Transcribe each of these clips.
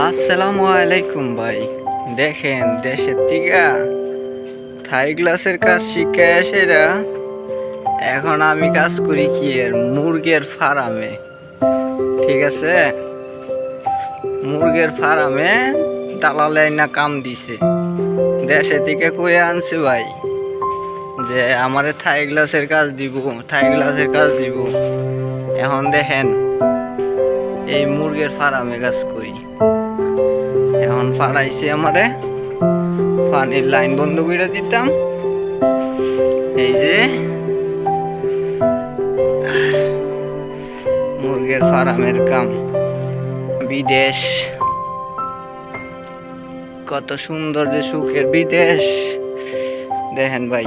আসসালামু আলাইকুম ভাই। দেখেন দেশের থেকে থাই গ্লাসের কাজ শিখে এসেরা এখন আমি কাজ করি কি এর মুরগের ফার্মে। ঠিক আছে, মুরগের ফার্মে দালালে না কাম দিছে। দেশে থেকে কয়ে আনছি ভাই যে আমারে থাই গ্লাসের কাজ দিব, থাই গ্লাসের কাজ দিব। এখন দেখেন এই মুরগের ফার্মে কাজ করি। এখন ফাড়াইছে আমারে, পানির লাইন বন্ধ করে দিতাম। এই যে মুরগের ফার্মের কাম। বিদেশ কত সুন্দর যে সুখের বিদেশ। দেখেন ভাই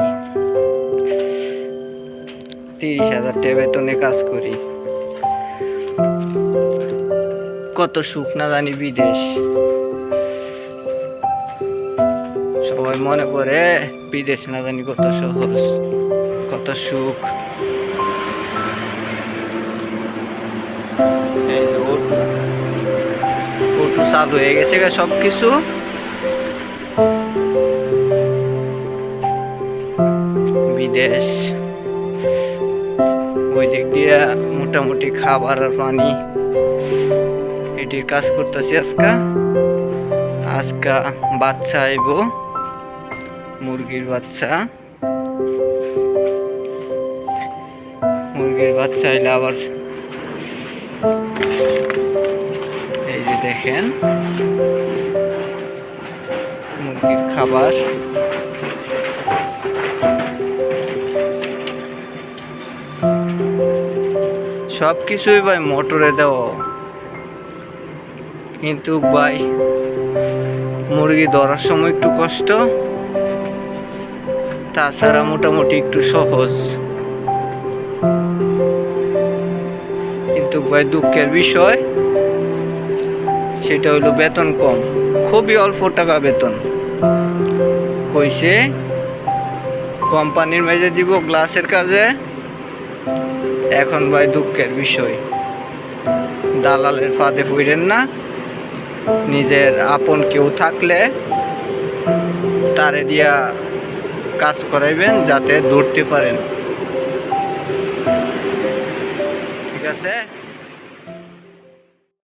30,000 টাকা বেতনে কাজ করি। কত সুখ না জানি বিদেশ। সবাই মনে করে বিদেশ না জানি কত সহজ, কত সুখ। এই যে ওটু চালু হয়ে গেছে সবকিছু। বিদেশ ওই দিক দিয়ে মোটামুটি খাবার আর পানি এটির কাজ করতেছি। আজকা বাচ্চা আইব, মুরগির বাচ্চা আইলে আবার এই যে দেখেন মুরগির খাবার। সব কিছুই ভাই মোটরে দেওয়া, কিন্তু ভাই মুরগি ধরার সময় একটু কষ্ট, তাছাড়া মোটামুটি একটু সহজ। কিন্তু ভাই দুঃখের বিষয় সেটা হলো বেতন কম, খুবই অল্প টাকা বেতন। কইছে কোম্পানির মেজে দিব গ্লাসের কাজে। এখন ভাই দুঃখের বিষয়, দালালের ফাঁদে পড়েন না। নিজের আপন কেউ থাকলে তারে দিয়া কাজ করাইবেন যাতে ধরতে পারেন। ঠিক আছে।